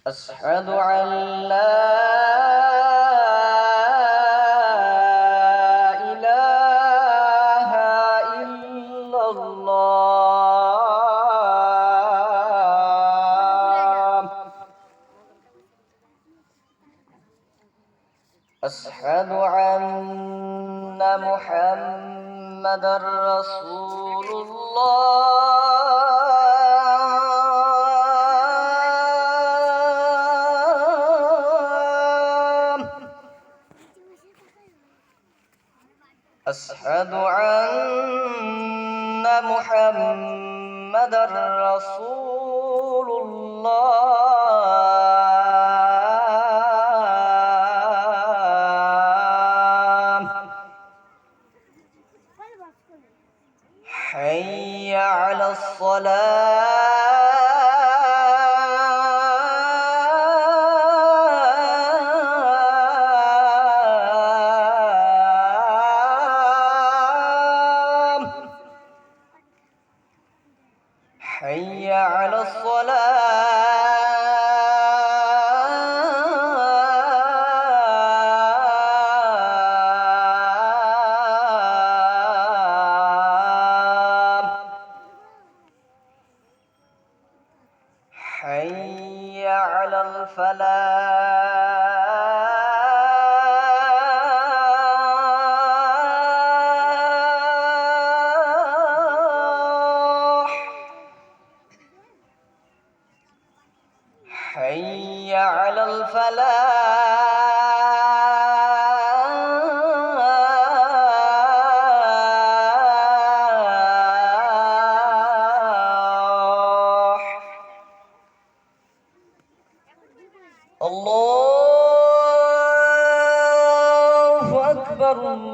أشهد أن لا إله إلا الله. أشهد أن محمدا رسول الله. أشهد أن محمدا رسول الله. حي على الصلاة. حي على الصلاة. حي على الفلاح. حي على الفلاح. الله أكبر.